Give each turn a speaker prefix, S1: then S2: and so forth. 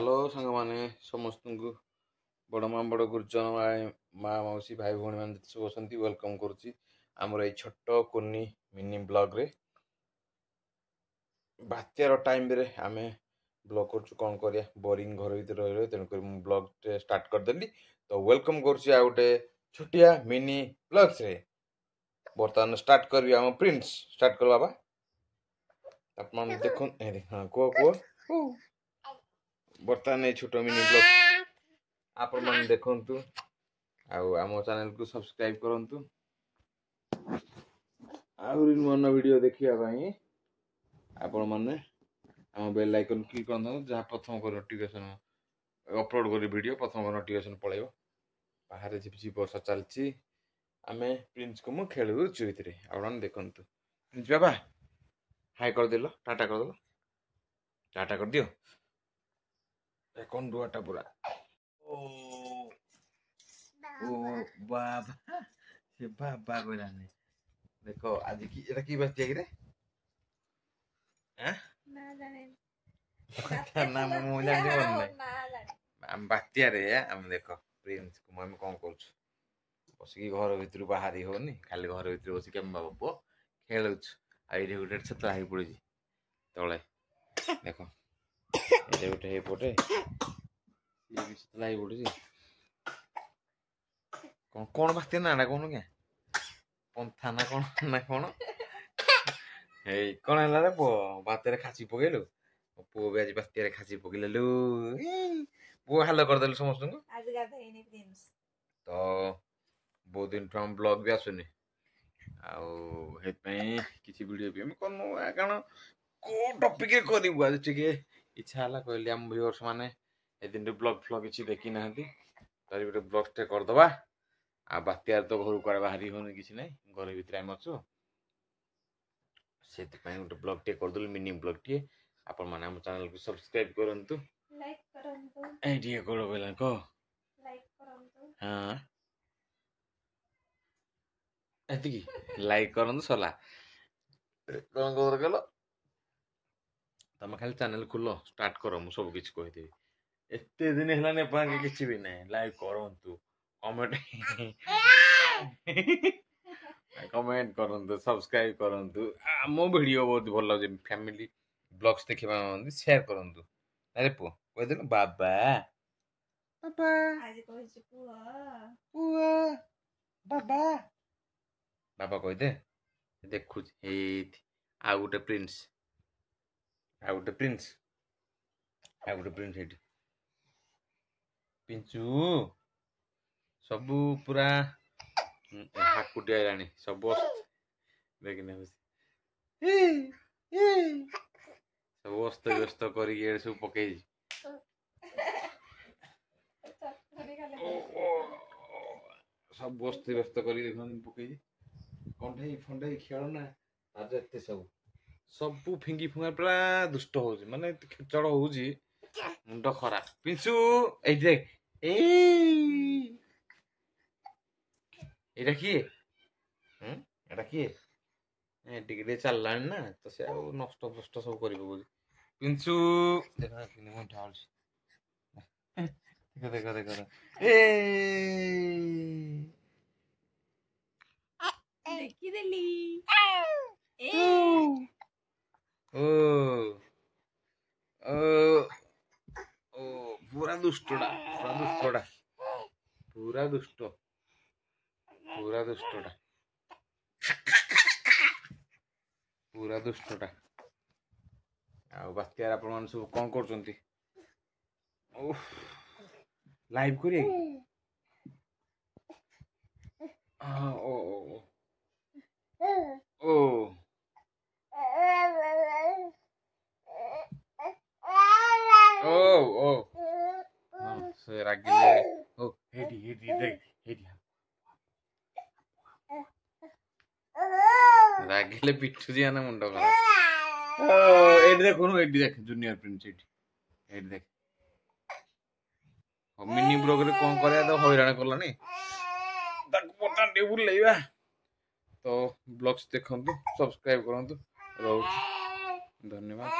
S1: Hello सांग मैंने समस्त को बड़ माँ बड़ गुरुजन माँ मौसी भाई भौणी मैंने सब अच्छा वेलकम करुच्ची आमर ये छोट कुनी मिनी ब्लॉग रे बात्यार टाइम रे आम ब्लॉग कर कौन करिया बोरिंग घर भर रही रही तेणुक ब्लॉग स्टार्ट करदेली तो वेलकम करुच्ची आ गोटे छोटिया मिनी ब्लॉग्स रे बर्तमान स्टार्ट करी आम प्रिंस स्टार्ट कर बाबा आप देख हाँ कह कह बर्तमान ये छोट मिनी ब्लॉग आपण मैंने देखु आम चैनल को सब्सक्राइब करूँ आहरी नुआ नुआ वीडियो देखा आपण मैंने आम बेल आइकन क्लिक कर जहाँ प्रथम को नोटिफिकेशन अपलोड कर वीडियो प्रथम को नोटिफिकेशन पड़े बाहर झिपझिप वर्षा चलती आम प्रिंस को मुझे खेलुचु ये आप देखु प्रिंस बाबा हाई करदेल टाटा करदेल टाटा कर दियो कौन डुआटा पूरा ओ बाबा से बाबा कहलानी देख आज की एटा की बात रे हैं ना मु जानि हम बात्या रे हम देख प्रिंस को हम कोन करछु बसिकी घर भितर बाहरी होनी खाली घर भितर बसिकी हम बाबा पो खेलुछु आ एठी गुटे छतरा ही पड़ी तळे देख एटे गुटे हे पटे ये भी छतरा ही पड़ी कौन कौन बात्या ना कौन क्या पंथा ना कौन हे कौन है रे पो बात्या खाची पकेलु पो भी आज बात्या खाची पकेलु पो हाल करदेलु समस्त को
S2: आज गाधैनी प्रिंस
S1: तो बहुत दिन हम ब्लॉग भी आसुनी किसी वीडियो भी करनु कारण को टॉपिक करू आज टिके इच्छा हला कहली हम व्यूअर्स माने ए दिन ब्लॉग फ्लॉग किसी देखी ना तारी गोटे ब्लॉग टे करदबा आ बात्यार तो घर कुआड़े बाहरी होनी किसी ना घर भितर आम अच्छु से गोटे ब्लॉग टे करदेलु मिनी ब्लॉग टे आपण माने हम चैनल को सब्सक्राइब करंतु
S2: लाइक करंतु
S1: ए टिके कोलो कहला को
S2: लाइक करंतु
S1: हां एतिकी लाइक करंतु सला कोन कोन कहलो तमे खाली चैनल खुलो स्टार्ट करो मु सब किछ कहि देबी एते दिन हेला ने पाके किछ भी नै लाइक करंतु कमेंट कमेंट करंतु सब्सक्राइब करंतु मो वीडियो बहुत भल लागे फैमिली ब्लॉग्स देखिबा शेयर करंतु अरे पो कहि देनु बाबा बाबा
S2: आज कहि पुआ
S1: पुआ बाबा बाबा कहि दे देखु एथि आ गुटे प्रिंस एठी पिंचू सबू पूरा हाकुटी आइलानी सब देखने सब अस्त व्यस्त कर सब पकई सब अस्त व्यस्त कर पकई कंठे फंडे खेल ना आज एत सब सबू फिंगी फुंगा पूरा दुष्ट हो माने खेचड़ हो मुंड खराब पिंचू ए देख एटा किए एटा किए टिके चलला ना तो से नष्ट फस्ट सब कर पिंचू देख देख देख देख
S2: देखी देली
S1: ओ ओ ओ पूरा दुष्टड़ा पूरा दुष्ट पूरा दुष्टटा आ बात्यार आपण मान सब कोन करचंती लाइव करिए ओ ओ ओ ओ से रागिले ओ हेडी देख हेडी रागिले पिट्ठू जी आना मुंडो करा एडी देख जूनियर प्रिंस एडी देख मिनी ब्लॉग रे कोन करया तो हैरान करलानी ताक पटा टेबुल लेबा तो ब्लॉग्स देखंतु सब्सक्राइब करंतु रहू धन्यवाद।